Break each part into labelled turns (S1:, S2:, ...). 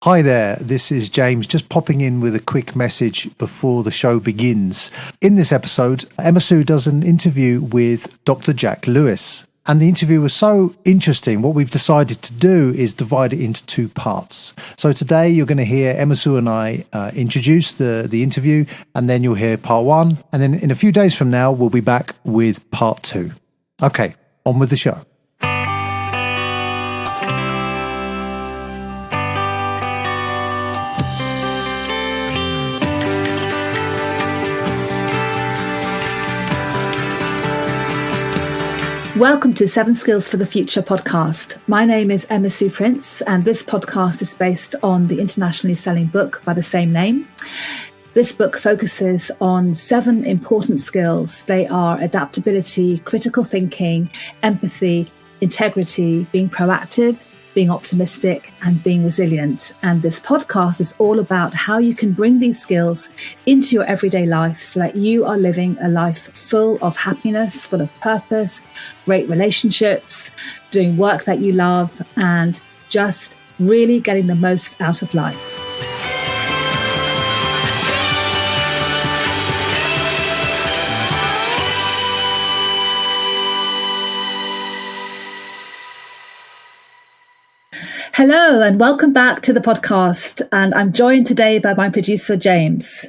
S1: Hi there, this is James, just popping in with a quick message before the show begins. In this episode, Emma Sue does an interview with Dr. Jack Lewis. And the interview was so interesting, what we've decided to do is divide it into two parts. So today you're going to hear Emma Sue and I introduce the interview, and then you'll hear part one. And then in a few days from now, we'll be back with part two. Okay, on with the show.
S2: Welcome to 7 Skills for the Future podcast. My name is Emma Sue Prince, and this podcast is based on the internationally selling book by the same name. This book focuses on 7 important skills. They are adaptability, critical thinking, empathy, integrity, being proactive, being optimistic, and being resilient. And this podcast is all about how you can bring these skills into your everyday life so that you are living a life full of happiness, full of purpose, great relationships, doing work that you love, and just really getting the most out of life. Hello and welcome back to the podcast. And I'm joined today by my producer, James.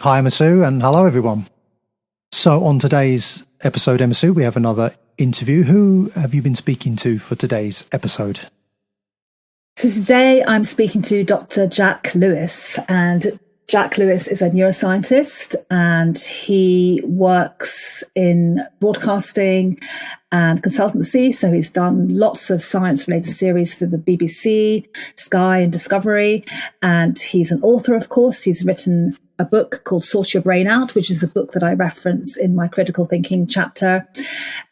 S1: Hi, Emma Sue, and hello, everyone. So on today's episode, Emma Sue, we have another interview. Who have you been speaking to for today's episode?
S2: So today I'm speaking to Dr. Jack Lewis, and Jack Lewis is a neuroscientist, and he works in broadcasting and consultancy. So he's done lots of science-related series for the BBC, Sky and Discovery. And he's an author, of course. He's written a book called Sort Your Brain Out, which is a book that I reference in my critical thinking chapter.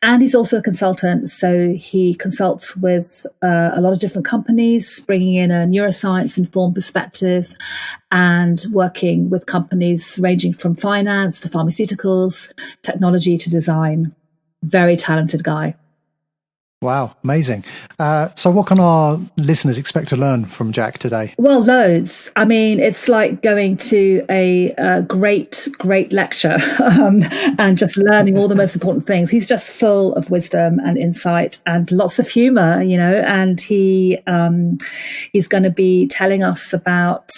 S2: And he's also a consultant. So he consults with a lot of different companies, bringing in a neuroscience-informed perspective and working with companies ranging from finance to pharmaceuticals, technology to design. Very talented guy.
S1: Wow, amazing. So what can our listeners expect to learn from Jack today?
S2: Well, loads. I mean, it's like going to a great lecture and just learning all the most important things. He's just full of wisdom and insight and lots of humor, you know, and he's going to be telling us about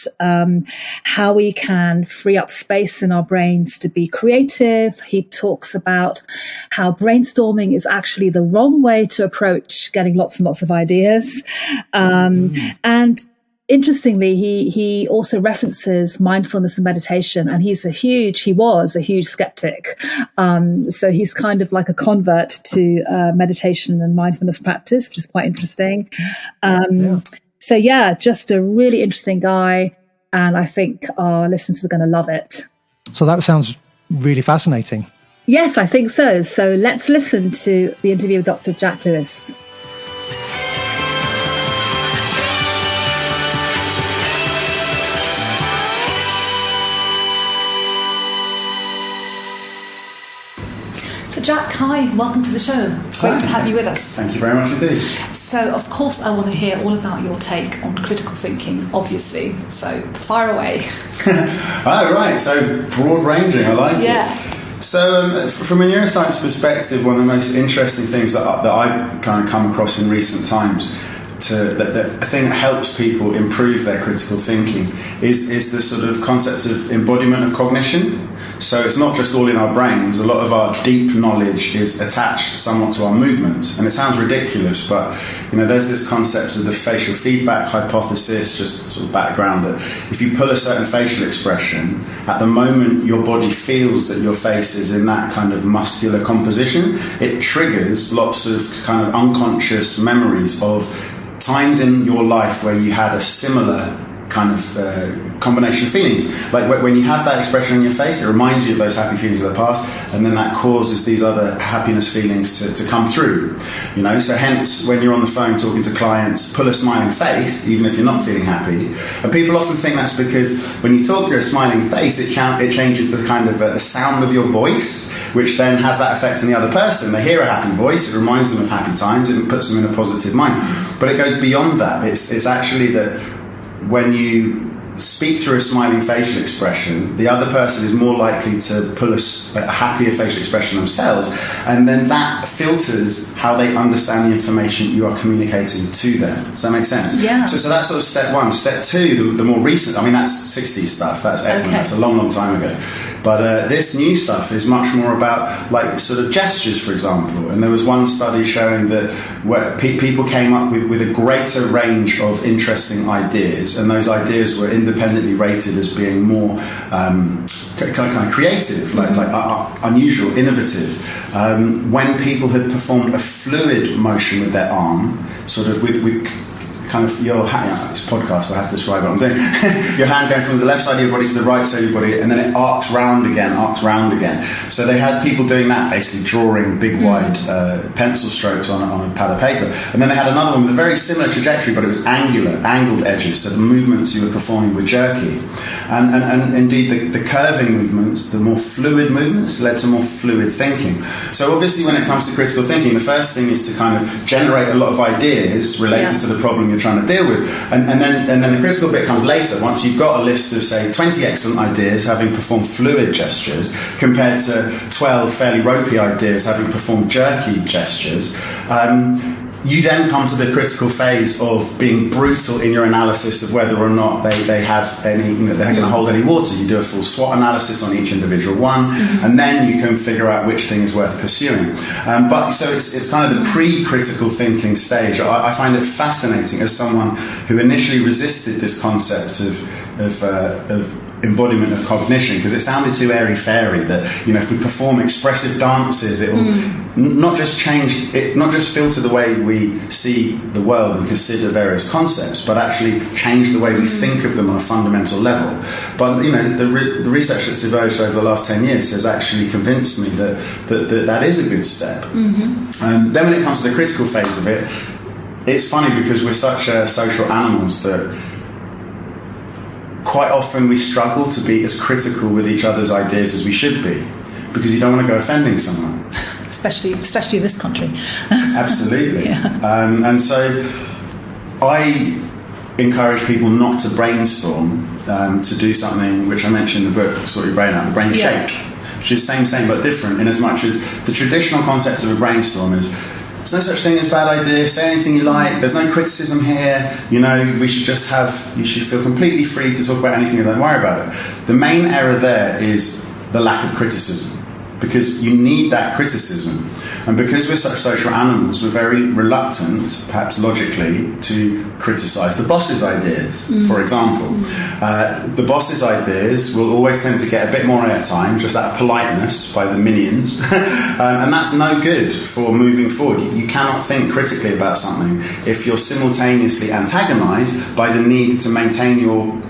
S2: how we can free up space in our brains to be creative. He talks about how brainstorming is actually the wrong way to approach getting lots and lots of ideas. And interestingly, he also references mindfulness and meditation, and he was a huge skeptic. So he's kind of like a convert to meditation and mindfulness practice, which is quite interesting. So yeah, just a really interesting guy. And I think our listeners are going to love it.
S1: So that sounds really fascinating.
S2: Yes, I think so. So let's listen to the interview with Dr. Jack Lewis. So Jack, hi, welcome to the show. Great to have you with us.
S3: Thank you very much indeed.
S2: So, of course, I want to hear all about your take on critical thinking, obviously. So, fire away.
S3: Oh, right. So, broad-ranging, I like it. So, from a neuroscience perspective, one of the most interesting things that I kind of come across in recent times, that I think helps people improve their critical thinking, is the sort of concept of embodiment of cognition. So it's not just all in our brains. A lot of our deep knowledge is attached somewhat to our movement. And it sounds ridiculous, but there's this concept of the facial feedback hypothesis, just sort of background, that if you pull a certain facial expression, at the moment your body feels that your face is in that kind of muscular composition, it triggers lots of kind of unconscious memories of times in your life where you had a similar kind of combination of feelings. Like when you have that expression on your face, it reminds you of those happy feelings of the past, and then that causes these other happiness feelings to come through. So hence, when you're on the phone talking to clients, pull a smiling face, even if you're not feeling happy. And people often think that's because when you talk to a smiling face, it changes the kind of the sound of your voice, which then has that effect on the other person. They hear a happy voice, it reminds them of happy times, and it puts them in a positive mind. But it goes beyond that. It's actually that when you speak through a smiling facial expression, the other person is more likely to pull a happier facial expression themselves, and then that filters how they understand the information you are communicating to them. Does that make sense?
S2: Yeah.
S3: So that's sort of step one. Step two, the more recent, I mean, that's 60s stuff, that's Edmund, that's a long, long time ago. But this new stuff is much more about like sort of gestures, for example. And there was one study showing that where people came up with a greater range of interesting ideas, and those ideas were independently rated as being more kind of creative, like unusual, innovative. When people had performed a fluid motion with their arm, sort of with kind of your hand, it's a podcast, so I have to describe what I'm doing. Your hand going from the left side of your body to the right side of your body, and then it arcs round again. So they had people doing that, basically drawing big wide pencil strokes on a pad of paper. And then they had another one with a very similar trajectory, but it was angled edges, so the movements you were performing were jerky. And indeed, the curving movements, the more fluid movements, led to more fluid thinking. So obviously, when it comes to critical thinking, the first thing is to kind of generate a lot of ideas related to the problem you're trying to deal with, and then the critical bit comes later. Once you've got a list of, say, 20 excellent ideas having performed fluid gestures compared to 12 fairly ropey ideas having performed jerky gestures, you then come to the critical phase of being brutal in your analysis of whether or not they have any, they're going to hold any water. You do a full SWOT analysis on each individual one, and then you can figure out which thing is worth pursuing. But so it's kind of the pre-critical thinking stage. I find it fascinating as someone who initially resisted this concept of embodiment of cognition, because it sounded too airy-fairy that, if we perform expressive dances, it will not just filter the way we see the world and consider various concepts, but actually change the way we think of them on a fundamental level. But the research that's emerged over the last 10 years has actually convinced me that is a good step. Then when it comes to the critical phase of it, it's funny because we're such social animals that quite often we struggle to be as critical with each other's ideas as we should be, because you don't want to go offending someone.
S2: Especially in this country.
S3: Absolutely. Yeah. And so I encourage people not to brainstorm, to do something which I mentioned in the book, Sort Your Brain Out, the brain shake, which is same but different, in as much as the traditional concept of a brainstorm is there's no such thing as bad idea, say anything you like, there's no criticism here, you should feel completely free to talk about anything and don't worry about it. The main error there is the lack of criticism, because you need that criticism. And because we're such social animals, we're very reluctant, perhaps logically, to criticise the boss's ideas, for example. The boss's ideas will always tend to get a bit more airtime, just out of politeness by the minions, and that's no good for moving forward. You cannot think critically about something if you're simultaneously antagonised by the need to maintain your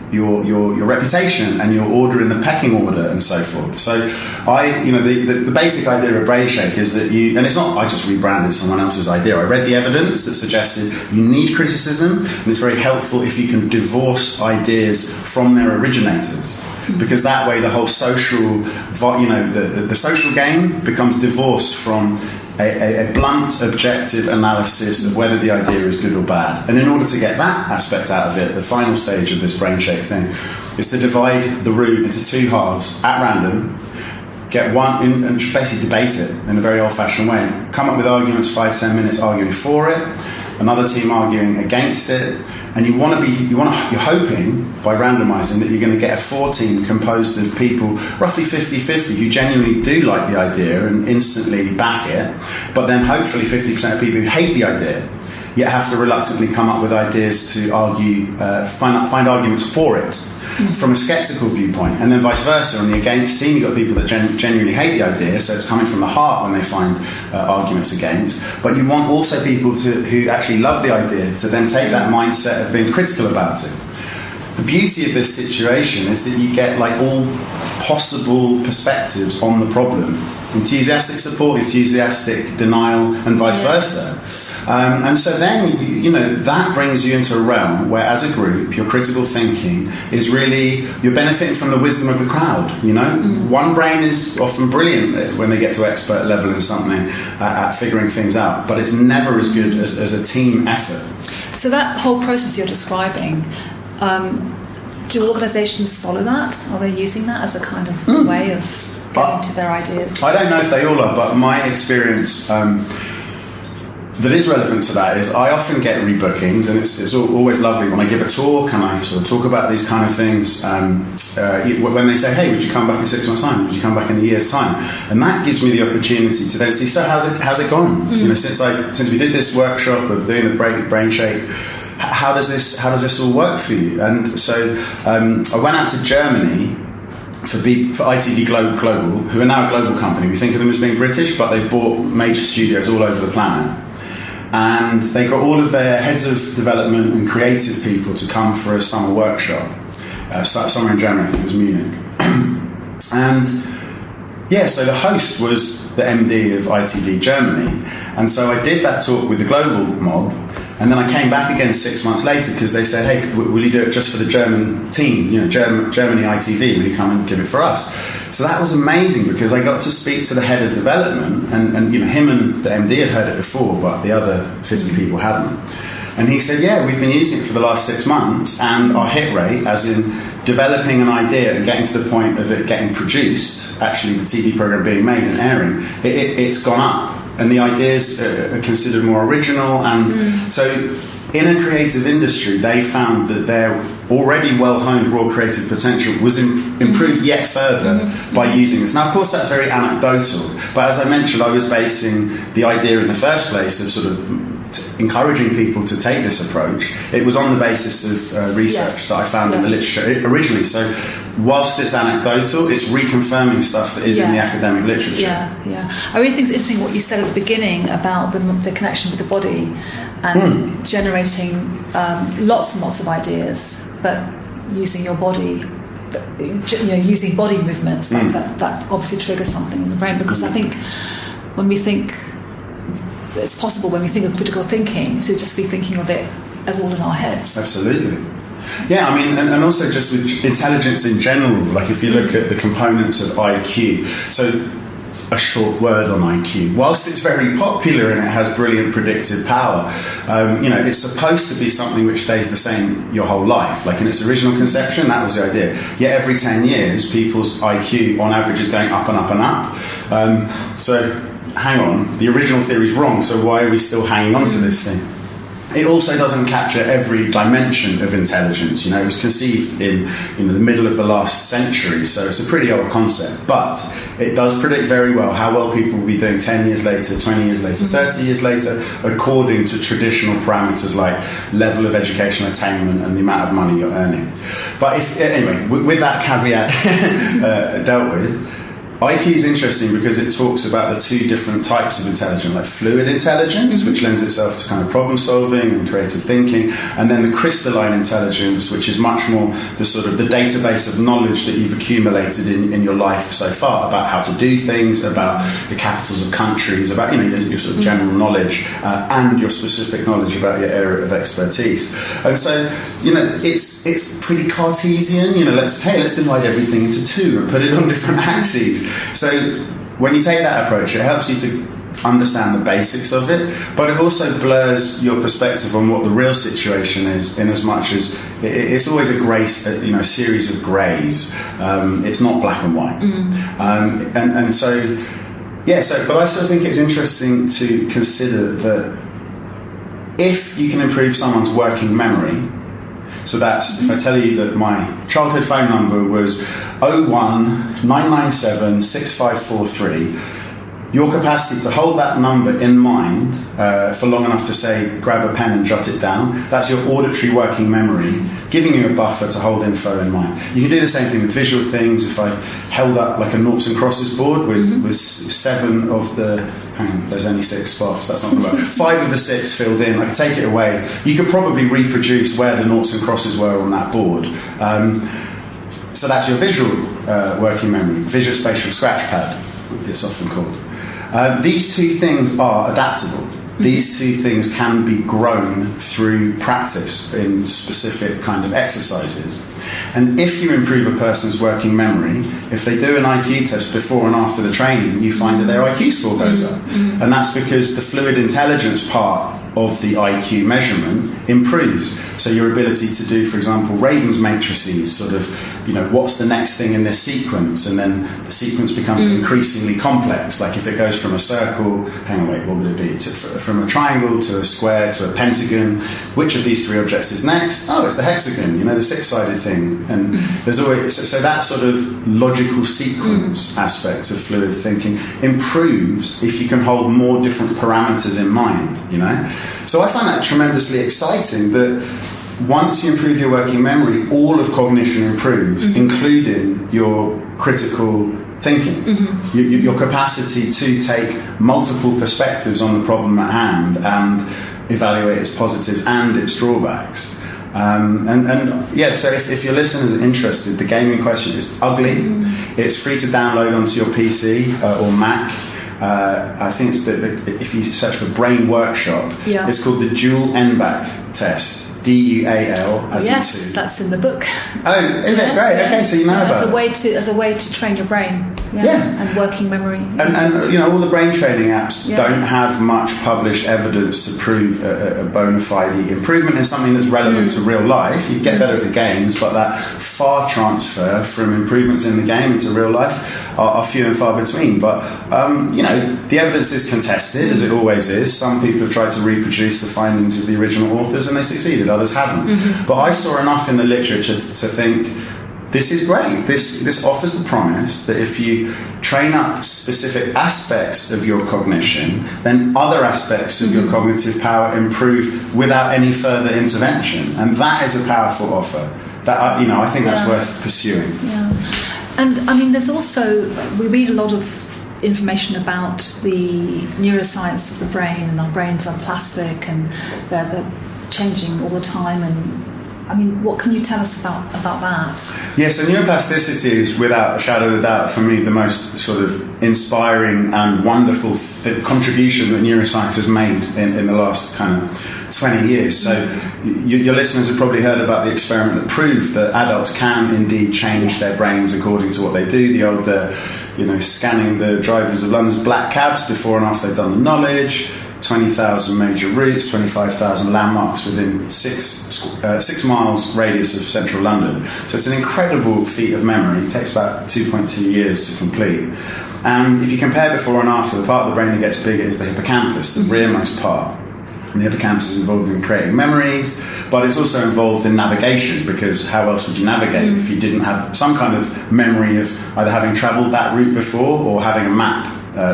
S3: reputation and your order in the pecking order and so forth. So the basic idea of brain shake is that and it's not I just rebranded someone else's idea. I read the evidence that suggested you need criticism, and it's very helpful if you can divorce ideas from their originators, because that way the whole social, the social game becomes divorced from a blunt, objective analysis of whether the idea is good or bad. And in order to get that aspect out of it, the final stage of this brain shake thing is to divide the room into two halves at random, get one in, and basically debate it in a very old-fashioned way. Come up with arguments, 5-10 minutes arguing for it, another team arguing against it, and you're hoping by randomising that you're going to get a 4-team composed of people roughly 50-50 who genuinely do like the idea and instantly back it, but then hopefully 50% of people who hate the idea yet have to reluctantly come up with ideas to argue, find arguments for it from a sceptical viewpoint, and then vice versa. On the against team, you've got people that genuinely hate the idea, so it's coming from the heart when they find arguments against. But you want also people who actually love the idea to then take that mindset of being critical about it. The beauty of this situation is that you get all possible perspectives on the problem. Enthusiastic support, enthusiastic denial, and vice versa. And so then, that brings you into a realm where, as a group, your critical thinking is really, you're benefiting from the wisdom of the crowd, One brain is often brilliant when they get to expert level in something at figuring things out, but it's never as good as a team effort.
S2: So that whole process you're describing, Do organisations follow that? Are they using that as a kind of way of getting to their ideas?
S3: I don't know if they all are, but my experience that is relevant to that is I often get rebookings, and it's always lovely when I give a talk and I sort of talk about these kind of things. When they say, "Hey, would you come back in 6 months' time? Would you come back in a year's time?" And that gives me the opportunity to then see, so how's it gone? You know, since we did this workshop of doing the brain shape, how does this all work for you? And so I went out to Germany for ITV Global, who are now a global company. We think of them as being British, but they bought major studios all over the planet. And they got all of their heads of development and creative people to come for a summer workshop, somewhere in Germany, I think it was Munich. And yeah, so the host was the MD of ITV Germany. And so I did that talk with the global mob, and then I came back again 6 months later because they said, "Hey, will you do it just for the German team, you know, Germany ITV, will you come and give it for us?" So that was amazing because I got to speak to the head of development, and you know, him and the MD had heard it before, but the other 50 people hadn't. And he said, "Yeah, we've been using it for the last 6 months, and our hit rate, as in developing an idea and getting to the point of it getting produced, actually the TV program being made and airing, it's gone up. And the ideas are considered more original, and so in a creative industry, they found that their already well-honed raw creative potential was improved yet further by using this. Now, of course, that's very anecdotal, but as I mentioned, I was basing the idea in the first place of sort of encouraging people to take this approach. It was on the basis of research that I found in the literature originally. So whilst it's anecdotal, it's reconfirming stuff that is in the academic literature.
S2: I really think it's interesting what you said at the beginning about the connection with the body and generating lots and lots of ideas, but using your body, using body movements, that obviously triggers something in the brain, because I think when we think, it's possible when we think of critical thinking to just be thinking of it as all in our heads.
S3: Absolutely. Yeah, I mean, and also just with intelligence in general, like if you look at the components of IQ, so a short word on IQ, whilst it's very popular and it has brilliant predictive power, it's supposed to be something which stays the same your whole life. Like in its original conception, that was the idea. Yet every 10 years, people's IQ on average is going up and up and up. So hang on, the original theory is wrong, so why are we still hanging on to this thing? It also doesn't capture every dimension of intelligence. It was conceived in the middle of the last century, so it's a pretty old concept. But it does predict very well how well people will be doing 10 years later, 20 years later, 30 years later, according to traditional parameters like level of educational attainment and the amount of money you're earning. But anyway, with that caveat dealt with, IQ is interesting because it talks about the two different types of intelligence, like fluid intelligence, which lends itself to kind of problem solving and creative thinking, and then the crystalline intelligence, which is much more the sort of the database of knowledge that you've accumulated in your life so far about how to do things, about the capitals of countries, about your sort of general knowledge and your specific knowledge about your area of expertise. And so it's pretty Cartesian. Let's divide everything into two and put it on different axes. So when you take that approach, it helps you to understand the basics of it, but it also blurs your perspective on what the real situation is, in as much as it's always a series of greys. It's not black and white. But I still think it's interesting to consider that if you can improve someone's working memory, so that's, if I tell you that my childhood phone number was 019976543, your capacity to hold that number in mind for long enough to say, grab a pen and jot it down, that's your auditory working memory, giving you a buffer to hold info in mind. You can do the same thing with visual things. If I held up like a noughts and crosses board with 7 of the... Hang on, there's only 6 spots, that's not going to work. 5 of the 6 filled in, I could take it away. You could probably reproduce where the noughts and crosses were on that board. So that's your visual working memory, visual spatial scratch pad, it's often called. These two things are adaptable. These two things can be grown through practice in specific kind of exercises. And if you improve a person's working memory, if they do an IQ test before and after the training, you find that their IQ score goes up. And that's because the fluid intelligence part of the IQ measurement improves. So your ability to do, for example, Raven's matrices, sort of, what's the next thing in this sequence? And then the sequence becomes increasingly complex. Like if it goes from a circle, what would it be? From a triangle to a square to a pentagon, which of these three objects is next? Oh, it's the hexagon, the six-sided thing. And there's always, so that sort of logical sequence aspect of fluid thinking improves if you can hold more different parameters in mind, So I find that tremendously exciting that once you improve your working memory, all of cognition improves, including your critical thinking, your capacity to take multiple perspectives on the problem at hand and evaluate its positives and its drawbacks. So if your listeners are interested, the game in question is ugly. It's free to download onto your PC or Mac. I think it's if you search for Brain Workshop, it's called the Dual NBAC test. DUAL as in two.
S2: That's in the book.
S3: Oh, is it? Great. Okay, so you know about it.
S2: As a way to train your brain. And working memory.
S3: And all the brain training apps don't have much published evidence to prove a bona fide improvement in something that's relevant to real life. You get better at the games, but that far transfer from improvements in the game into real life are few and far between. But the evidence is contested, as it always is. Some people have tried to reproduce the findings of the original authors and they succeeded, others haven't. But I saw enough in the literature to think this is great. This offers the promise that if you train up specific aspects of your cognition, then other aspects of your cognitive power improve without any further intervention. And that is a powerful offer. That I think that's worth pursuing.
S2: Yeah. And I mean, there's also, we read a lot of information about the neuroscience of the brain, and our brains are plastic and they're changing all the time. And I mean, what can you tell us about that?
S3: Yeah, so neuroplasticity is, without a shadow of a doubt, for me, the most sort of inspiring and wonderful contribution that neuroscience has made in the last kind of 20 years. So your listeners have probably heard about the experiment that proved that adults can indeed change their brains according to what they do. The old, scanning the drivers of London's black cabs before and after they've done the knowledge, 20,000 major routes, 25,000 landmarks within 6 miles radius of central London. So it's an incredible feat of memory. It takes about 2.2 years to complete. And if you compare before and after, the part of the brain that gets bigger is the hippocampus, the rearmost part. And the hippocampus is involved in creating memories, but it's also involved in navigation, because how else would you navigate if you didn't have some kind of memory of either having travelled that route before or having a map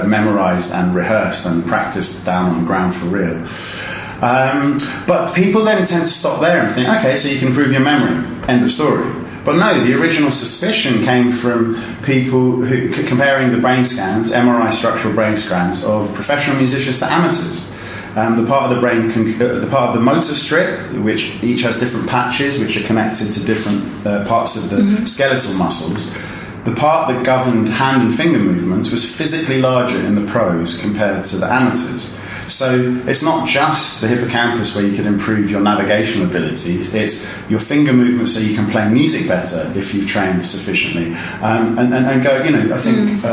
S3: memorised and rehearsed and practiced down on the ground for real. But people then tend to stop there and think, okay, so you can improve your memory, end of story. But no, the original suspicion came from people who comparing the brain scans, MRI structural brain scans of professional musicians to amateurs. The part of the brain, the part of the motor strip, which each has different patches which are connected to different parts of the skeletal muscles. The part that governed hand and finger movements was physically larger in the pros compared to the amateurs. So it's not just the hippocampus where you can improve your navigational abilities, it's your finger movements so you can play music better if you've trained sufficiently. And go, I think,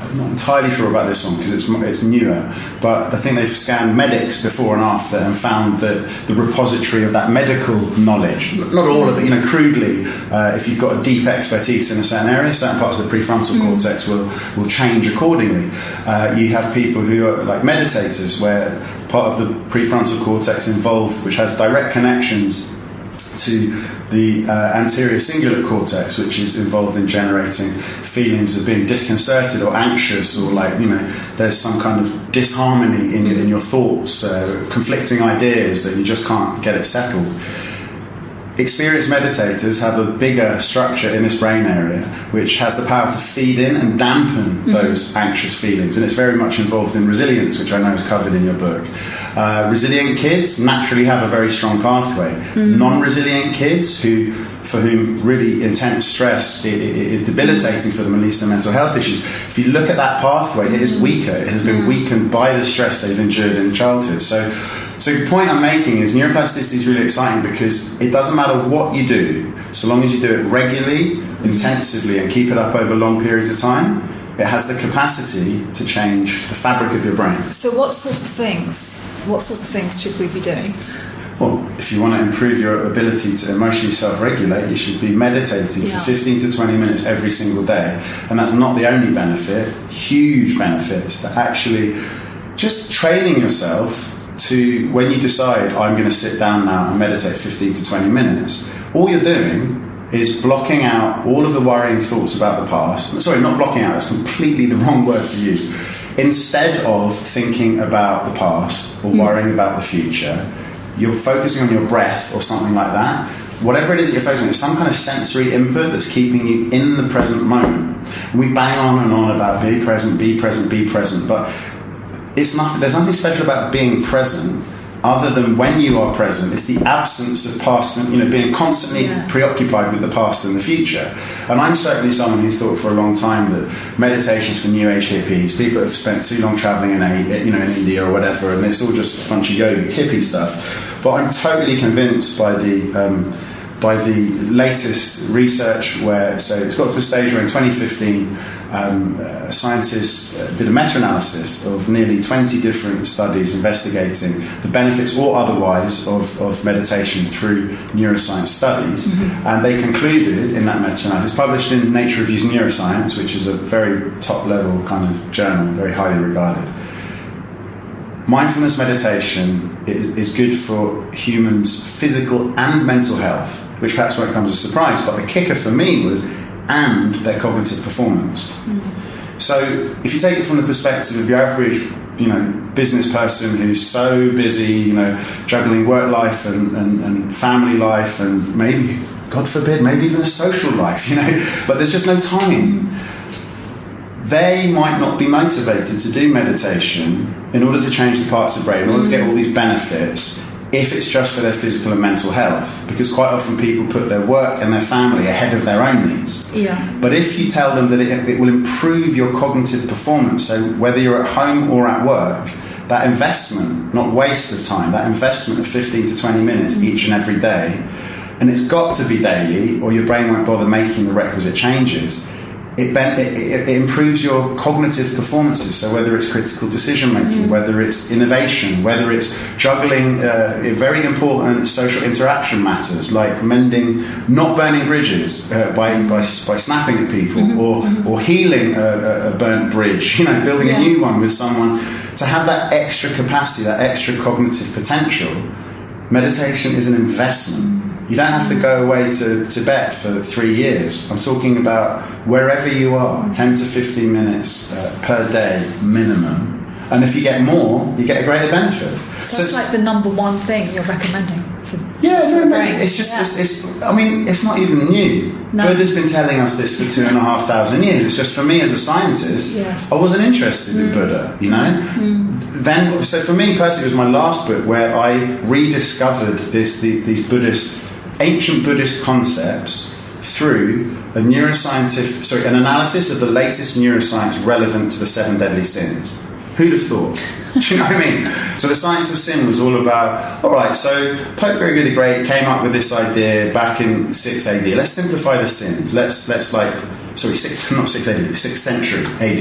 S3: I'm not entirely sure about this one because it's newer, but I think they've scanned medics before and after and found that the repository of that medical knowledge, not all of it, crudely, if you've got a deep expertise in a certain area, certain parts of the prefrontal cortex will change accordingly. You have people who are like meditators, where part of the prefrontal cortex involved, which has direct connections to the anterior cingulate cortex, which is involved in generating feelings of being disconcerted or anxious, or there's some kind of disharmony in your thoughts, conflicting ideas that you just can't get it settled. Experienced meditators have a bigger structure in this brain area which has the power to feed in and dampen those anxious feelings, and it's very much involved in resilience, which I know is covered in your book. Resilient kids naturally have a very strong pathway. Non-resilient kids for whom really intense stress is debilitating for them, at least in mental health issues. If you look at that pathway, it is weaker. It has been weakened by the stress they've endured in childhood. So the point I'm making is neuroplasticity is really exciting because it doesn't matter what you do, so long as you do it regularly, intensively, and keep it up over long periods of time, It has the capacity to change the fabric of your brain.
S2: So what sorts of things should we be doing?
S3: Well, if you want to improve your ability to emotionally self-regulate, you should be meditating for 15 to 20 minutes every single day. And that's not the only benefit. Huge benefits that actually just training yourself to, when you decide, I'm going to sit down now and meditate 15 to 20 minutes, all you're doing is blocking out all of the worrying thoughts about the past. Sorry, not blocking out, that's completely the wrong word to use. Instead of thinking about the past or worrying about the future, you're focusing on your breath or something like that. Whatever it is that you're focusing on, it's some kind of sensory input that's keeping you in the present moment. And we bang on and on about be present, be present, be present, but it's nothing. There's nothing special about being present other than when you are present. It's the absence of past, being constantly preoccupied with the past and the future. And I'm certainly someone who thought for a long time that meditation's for New Age hippies, people that have spent too long travelling in India or whatever, and it's all just a bunch of yogic hippie stuff. But I'm totally convinced by the latest research so it's got to the stage where in 2015 scientists did a meta-analysis of nearly 20 different studies investigating the benefits or otherwise of meditation through neuroscience studies, and they concluded in that meta-analysis, published in Nature Reviews Neuroscience, which is a very top-level kind of journal, very highly regarded. Mindfulness meditation is good for humans' physical and mental health, which perhaps won't come as a surprise, but the kicker for me was and their cognitive performance. So if you take it from the perspective of your average business person who's so busy, juggling work life and family life and maybe, God forbid, maybe even a social life, but there's just no time. They might not be motivated to do meditation in order to change the parts of the brain, in order to get all these benefits, if it's just for their physical and mental health, because quite often people put their work and their family ahead of their own needs. But if you tell them that it will improve your cognitive performance, so whether you're at home or at work, that investment, not waste of time, that investment of 15 to 20 minutes each and every day, and it's got to be daily or your brain won't bother making the requisite changes, it improves your cognitive performances. So whether it's critical decision making, whether it's innovation, whether it's juggling very important social interaction matters like not burning bridges by snapping at people, or healing a burnt bridge, building a new one with someone, to have that extra capacity, that extra cognitive potential. Meditation is an investment. You don't have to go away to Tibet for 3 years. I'm talking about wherever you are, 10 to 15 minutes per day minimum. And if you get more, you get a greater benefit.
S2: So it's like the number one thing you're recommending.
S3: It's just, it's not even new. No. Buddha's been telling us this for 2,500 years. It's just for me as a scientist, I wasn't interested in Buddha, Then, so for me personally, it was my last book where I rediscovered these ancient Buddhist concepts through an analysis of the latest neuroscience relevant to the 7 deadly sins. Who'd have thought? Do you know what I mean? So the science of sin was all about, all right, so Pope Gregory the Great came up with this idea back in 6 AD. Let's simplify the sins. Let's 6th century AD.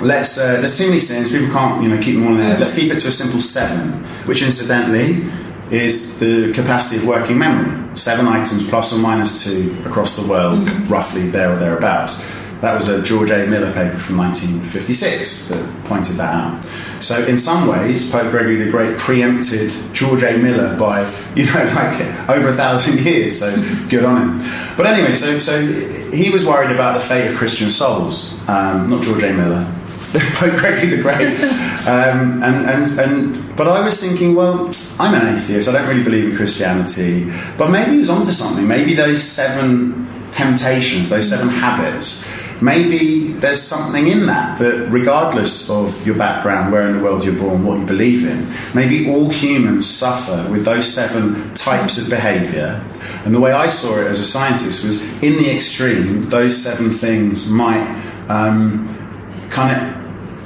S3: There's too many sins, people can't keep them all in there. Let's keep it to a simple 7, which incidentally is the capacity of working memory. 7 items plus or minus 2 across the world, roughly there or thereabouts. That was a George A. Miller paper from 1956 that pointed that out. So in some ways, Pope Gregory the Great preempted George A. Miller by, over 1,000 years, so good on him. But anyway, so he was worried about the fate of Christian souls, not George A. Miller, Pope Gregory the Great. But I was thinking, well, I'm an atheist, I don't really believe in Christianity, but maybe he was onto something. Maybe those 7 temptations, those 7 habits, maybe there's something in that regardless of your background, where in the world you're born, what you believe in, maybe all humans suffer with those 7 types of behaviour. And the way I saw it as a scientist was, in the extreme, those 7 things might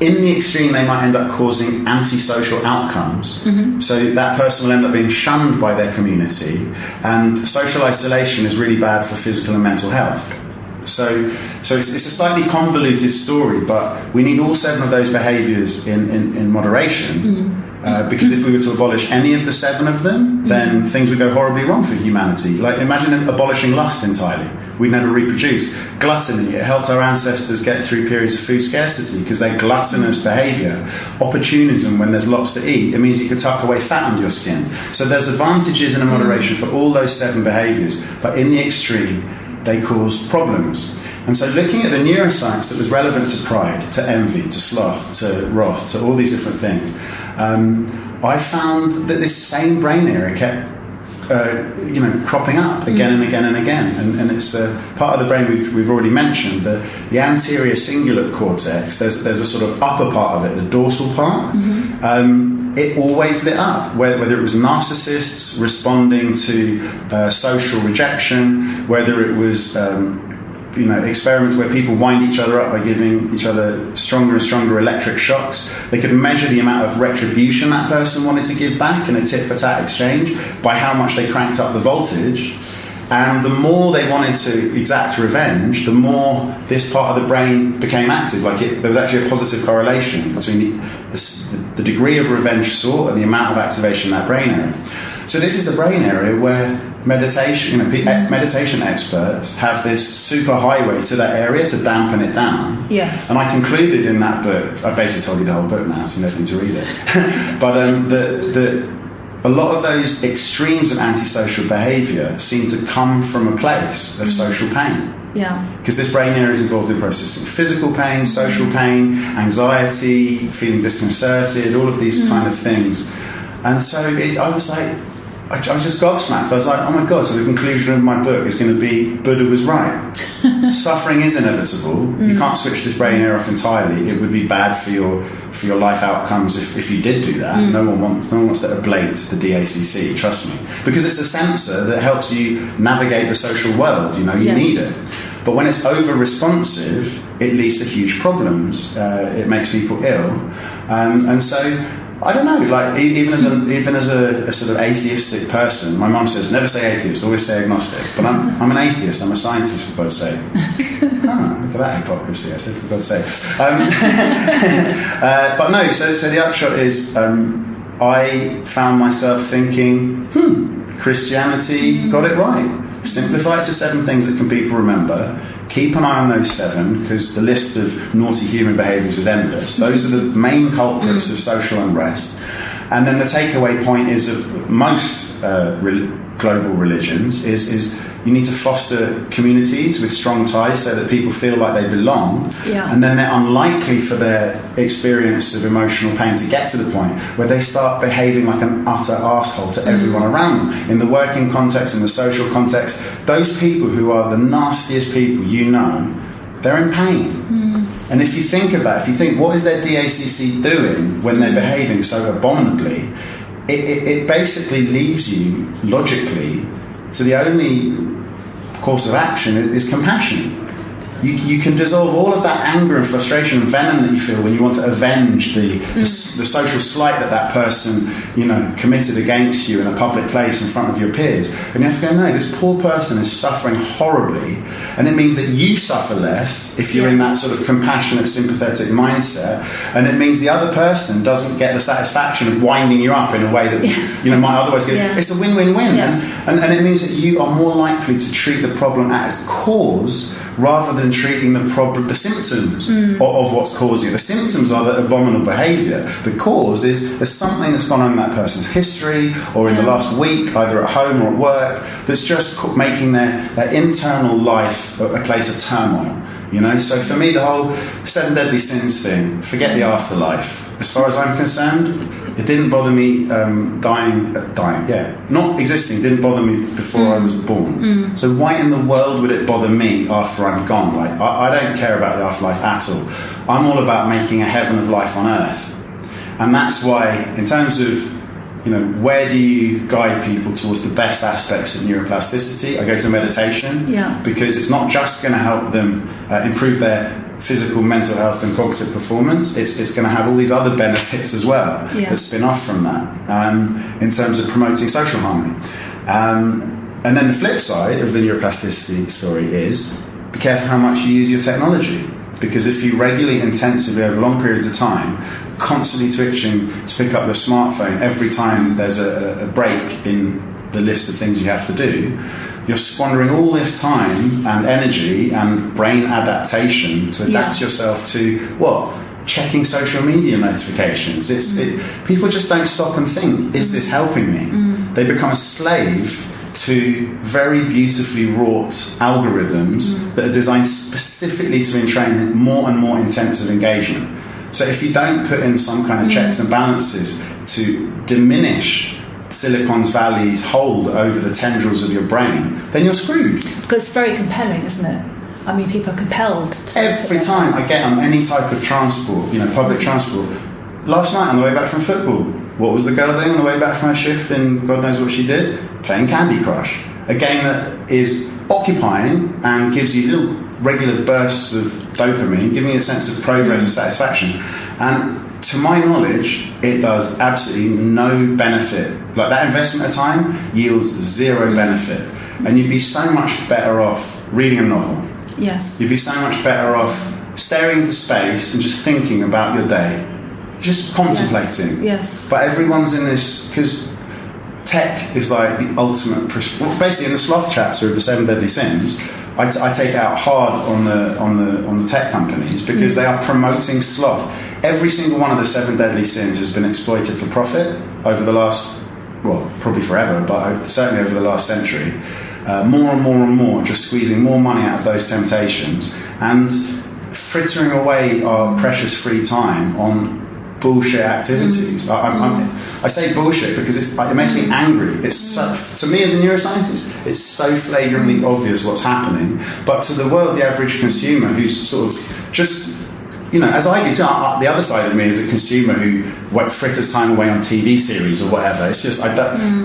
S3: in the extreme, they might end up causing antisocial outcomes. So that person will end up being shunned by their community, and social isolation is really bad for physical and mental health. So it's a slightly convoluted story, but we need all 7 of those behaviours in moderation. Because if we were to abolish any of the 7 of them, then things would go horribly wrong for humanity. Like, imagine abolishing lust entirely. We'd never reproduce. Gluttony, it helped our ancestors get through periods of food scarcity because they're gluttonous behaviour. Opportunism, when there's lots to eat, it means you could tuck away fat under your skin. So there's advantages in a moderation for all those 7 behaviours, but in the extreme, they cause problems. And so looking at the neuroscience that was relevant to pride, to envy, to sloth, to wrath, to all these different things, I found that this same brain area kept cropping up again and again and again. And it's part of the brain we've already mentioned, the anterior cingulate cortex. There's a sort of upper part of it, the dorsal part. It always lit up, whether it was narcissists responding to social rejection, whether it was experiments where people wind each other up by giving each other stronger and stronger electric shocks. They could measure the amount of retribution that person wanted to give back in a tit-for-tat exchange by how much they cranked up the voltage. And the more they wanted to exact revenge, the more this part of the brain became active. There was actually a positive correlation between the degree of revenge sought and the amount of activation in that brain area. So this is the brain area where meditation experts have this super highway to that area to dampen it down.
S2: Yes.
S3: And I concluded in that book, I've basically told you the whole book now, so you don't need to read it. But a lot of those extremes of antisocial behaviour seem to come from a place of social pain.
S2: Yeah.
S3: Because this brain area is involved in processing physical pain, social pain, anxiety, feeling disconcerted, all of these kind of things. And so I was like, I was just gobsmacked. I was like, oh my God, so the conclusion of my book is going to be Buddha was right. Suffering is inevitable. You can't switch this brain area off entirely. It would be bad for your life outcomes if you did do that. No one wants to ablate the DACC, trust me. Because it's a sensor that helps you navigate the social world. You need it. But when it's over-responsive, it leads to huge problems. It makes people ill. And so I don't know, like even as a sort of atheistic person, my mum says never say atheist, always say agnostic. But I'm an atheist, I'm a scientist, for God's sake. Look at that hypocrisy, I said, for God's sake. But no, so the upshot is I found myself thinking, Christianity got it right. Simplify it to 7 things that can people remember. Keep an eye on those 7, because the list of naughty human behaviours is endless. Those are the main culprits of social unrest. And then the takeaway point is of most global religions is you need to foster communities with strong ties so that people feel like they belong. Yeah. And then they're unlikely for their experience of emotional pain to get to the point where they start behaving like an utter arsehole to everyone around them. In the working context, in the social context, those people who are the nastiest people they're in pain. And if you think of that, if you think, what is their DACC doing when they're behaving so abominably, it basically leaves you, logically, to the only course of action is compassion. You can dissolve all of that anger and frustration and venom that you feel when you want to avenge the social slight that person committed against you in a public place in front of your peers. And you have to go, no, this poor person is suffering horribly, and it means that you suffer less if you're in that sort of compassionate, sympathetic mindset, and it means the other person doesn't get the satisfaction of winding you up in a way that might otherwise get. It's a win-win-win, and it means that you are more likely to treat the problem at its cause rather than treating the symptoms of what's causing it. The symptoms are the abominable behaviour. The cause is there's something that's gone on in that person's history or in the last week, either at home or at work, that's just making their internal life a place of turmoil. So for me, the whole 7 deadly sins thing, forget the afterlife. As far as I'm concerned, it didn't bother me dying. Not existing didn't bother me before I was born. So why in the world would it bother me after I'm gone? Like, I don't care about the afterlife at all. I'm all about making a heaven of life on earth. And that's why, in terms of where do you guide people towards the best aspects of neuroplasticity? I go to meditation because it's not just going to help them improve their physical, mental health and cognitive performance. It's going to have all these other benefits as well that spin off from that in terms of promoting social harmony. And then the flip side of the neuroplasticity story is be careful how much you use your technology. Because if you regularly, intensively, over long periods of time, constantly twitching to pick up your smartphone every time there's a break in the list of things you have to do, you're squandering all this time and energy and brain adaptation to adapt yourself to what? Checking social media notifications. People just don't stop and think, is this helping me? They become a slave to very beautifully wrought algorithms that are designed specifically to entrain more and more intensive engagement. So if you don't put in some kind of checks and balances to diminish Silicon Valley's hold over the tendrils of your brain, then you're screwed.
S2: Because it's very compelling, isn't it? I mean, people are compelled to...
S3: Every time I get on any type of transport, public transport, last night on the way back from football, what was the girl doing on the way back from her shift, and God knows what she did? Playing Candy Crush. A game that is occupying and gives you little regular bursts of dopamine, giving you a sense of progress and satisfaction. And to my knowledge, it does absolutely no benefit. Like, that investment of time yields zero benefit. And you'd be so much better off reading a novel.
S2: Yes.
S3: You'd be so much better off staring into space and just thinking about your day. Just contemplating.
S2: Yes.
S3: But everyone's in this, because tech is like the ultimate... basically, in the sloth chapter of the 7 Deadly Sins, I take out hard on the tech companies, because they are promoting sloth. Every single one of the 7 Deadly Sins has been exploited for profit over the last, well, probably forever, but certainly over the last century. More and more and more, just squeezing more money out of those temptations and frittering away our precious free time on bullshit activities. I say bullshit because it makes me angry. It's so, to me as a neuroscientist, it's so flagrantly obvious what's happening. But to the world, the average consumer who's sort of just, as I do, the other side of me is a consumer who fritters time away on TV series or whatever. It's just I don't.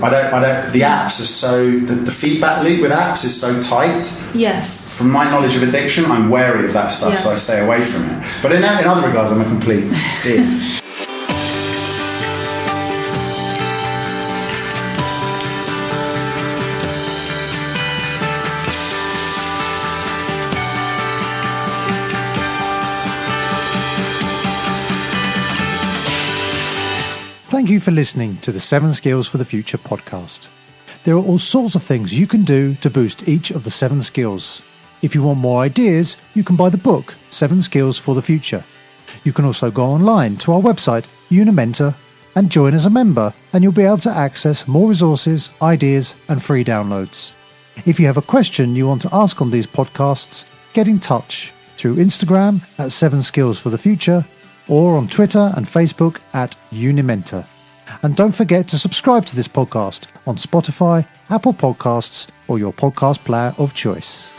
S3: The apps are so the feedback loop with apps is so tight.
S2: Yes.
S3: From my knowledge of addiction, I'm wary of that stuff, so I stay away from it. But in other regards, I'm a complete idiot.
S1: Thank you for listening to the 7 Skills for the Future podcast. There are all sorts of things you can do to boost each of the 7 skills. If you want more ideas, you can buy the book, 7 Skills for the Future. You can also go online to our website, Unimentor, and join as a member, and you'll be able to access more resources, ideas, and free downloads. If you have a question you want to ask on these podcasts, get in touch through Instagram at 7 Skills for the Future, or on Twitter and Facebook at Unimentor. And don't forget to subscribe to this podcast on Spotify, Apple Podcasts, or your podcast player of choice.